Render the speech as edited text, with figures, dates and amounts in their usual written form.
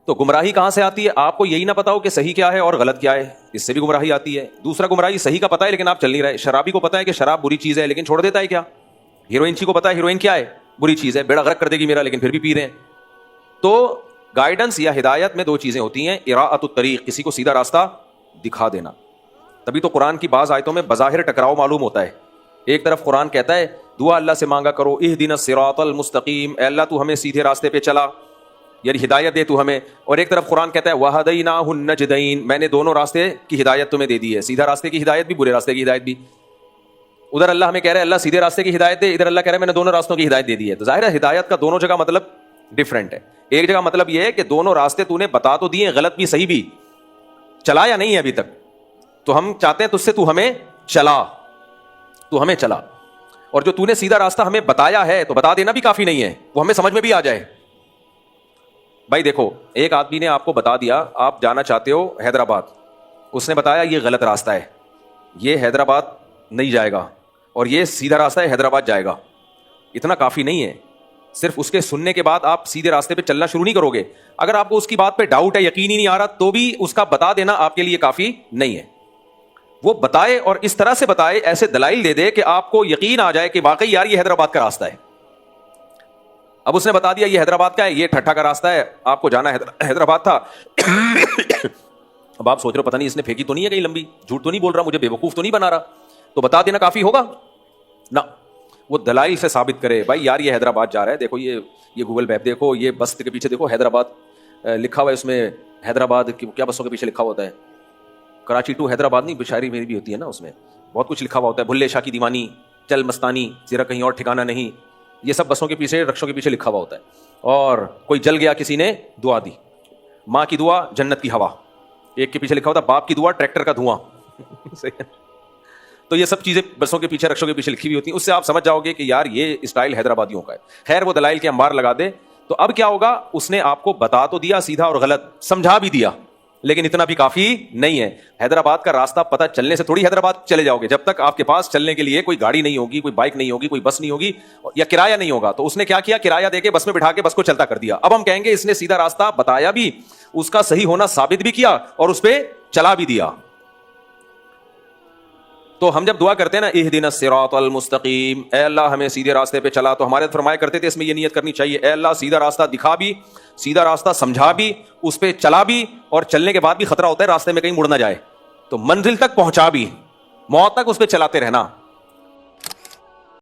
تو گمراہی کہاں سے آتی ہے؟ آپ کو یہی نہ پتا ہو کہ صحیح کیا ہے اور غلط کیا ہے، اس سے بھی گمراہی آتی ہے. دوسرا گمراہی صحیح کا پتا ہے لیکن آپ چل نہیں رہے. شرابی کو پتا ہے کہ شراب بری چیز ہے لیکن چھوڑ دیتا ہے کیا. ہیروئن کو پتا ہے ہیروئن کیا ہے، بری چیز ہے، بیڑا غرق کر دے گی میرا، لیکن پھر بھی پی رہے ہیں. تو گائیڈنس یا ہدایت میں دو چیزیں ہوتی ہیں، اراءۃ الطریق، کسی کو سیدھا راستہ دکھا دینا. تبھی تو قرآن کی بعض آیتوں میں بظاہر ٹکراؤ معلوم ہوتا ہے. ایک طرف قرآن کہتا ہے دعا اللہ سے مانگا کرو، اہدنا الصراط المستقیم، اے اللہ تو ہمیں سیدھے راستے پہ چلا، یعنی ہدایت دے تو ہمیں. اور ایک طرف قرآن کہتا ہے وَهَدَيْنَاهُ النَّجْدَيْنِ، میں نے دونوں راستے کی ہدایت تمہیں دے دی ہے، سیدھا راستے کی ہدایت بھی، برے راستے کی ہدایت بھی. ادھر اللہ ہمیں کہہ رہا ہے اللہ سیدھے راستے کی ہدایت دے، ادھر اللہ کہہ رہا ہے میں نے دونوں راستوں کی ہدایت دے دی ہے. تو ظاہر ہے ہدایت کا دونوں جگہ مطلب ڈفرینٹ ہے. ایک جگہ مطلب یہ ہے کہ دونوں راستے تو نے بتا تو دیے، غلط بھی صحیح بھی، چلایا نہیں ہے ابھی تک، تو ہم چاہتے ہیں تجھ سے تو ہمیں چلا، تو ہمیں چلا. اور جو تو نے سیدھا راستہ ہمیں بتایا ہے تو بتا دینا بھی کافی نہیں ہے، وہ ہمیں سمجھ میں بھی آ جائے. بھائی دیکھو، ایک آدمی نے آپ کو بتا دیا آپ جانا چاہتے ہو حیدرآباد، اس نے بتایا یہ غلط راستہ ہے، یہ حیدرآباد نہیں جائے گا اور یہ سیدھا راستہ ہے حیدرآباد جائے گا. اتنا کافی نہیں ہے. صرف اس کے سننے کے بعد آپ سیدھے راستے پہ چلنا شروع نہیں کرو گے. اگر آپ کو اس کی بات پہ ڈاؤٹ ہے، یقین ہی نہیں آ رہا، تو بھی اس کا بتا دینا آپ کے لیے کافی نہیں ہے. وہ بتائے اور اس طرح سے بتائے، ایسے دلائل دے دے کہ آپ کو یقین آ جائے کہ واقعی یار یہ حیدرآباد کا راستہ ہے. اب اس نے بتا دیا یہ حیدرآباد کا ہے، یہ ٹھٹھا کا راستہ ہے، آپ کو جانا حیدرآباد تھا. اب آپ سوچ رہے ہو پتہ نہیں اس نے پھینکی تو نہیں ہے کہیں لمبی، جھوٹ تو نہیں بول رہا، مجھے بیوقوف تو نہیں بنا رہا. تو بتا دینا کافی ہوگا نہ. وہ دلائل سے ثابت کرے بھائی یار یہ حیدرآباد جا رہا ہے، دیکھو یہ گوگل میپ دیکھو، یہ بس کے پیچھے دیکھو حیدرآباد لکھا ہوا ہے، اس میں حیدرآباد کیا بسوں کے پیچھے لکھا ہوتا ہے، کراچی ٹو حیدرآباد نہیں، شاعری میری بھی ہوتی ہے نا، اس میں بہت کچھ لکھا ہوا ہوتا ہے، بھلے شاہ کی دیوانی، چل مستانی، ذرا کہیں اور ٹھکانہ نہیں، یہ سب بسوں کے پیچھے رکشوں کے پیچھے لکھا ہوا ہوتا ہے. اور کوئی جل گیا کسی نے دعا دی، ماں کی دعا جنت کی ہوا، ایک کے پیچھے لکھا ہوتا ہے باپ کی دعا ٹریکٹر کا دھواں. تو یہ سب چیزیں بسوں کے پیچھے رکشوں کے پیچھے لکھی ہوئی ہوتی ہیں. اس سے آپ سمجھ جاؤ گے کہ یار یہ اسٹائل حیدرآبادیوں کا ہے. خیر وہ دلائل کے انبار لگا دے. تو اب کیا ہوگا، اس نے آپ کو بتا تو دیا سیدھا اور غلط، سمجھا بھی دیا، لیکن اتنا بھی کافی نہیں ہے. حیدرآباد کا راستہ پتہ چلنے سے تھوڑی حیدرآباد چلے جاؤ گے. جب تک آپ کے پاس چلنے کے لیے کوئی گاڑی نہیں ہوگی، کوئی بائک نہیں ہوگی، کوئی بس نہیں ہوگی یا کرایہ نہیں ہوگا. تو اس نے کیا کیا، کرایہ دے کے بس میں بٹھا کے بس کو چلتا کر دیا. اب ہم کہیں گے اس نے سیدھا راستہ بتایا بھی، اس کا صحیح ہونا ثابت بھی کیا اور اس پہ چلا بھی دیا. تو ہم جب دعا کرتے ہیں نا اہدنا الصراط المستقیم، اے اللہ ہمیں سیدھے راستے پہ چلا، تو ہمارے فرمایا کرتے تھے اس میں یہ نیت کرنی چاہیے اے اللہ سیدھا راستہ دکھا بھی، سیدھا راستہ سمجھا بھی، اس پہ چلا بھی، اور چلنے کے بعد بھی خطرہ ہوتا ہے راستے میں کہیں مڑ نہ جائے، تو منزل تک پہنچا بھی، موت تک اس پہ چلاتے رہنا.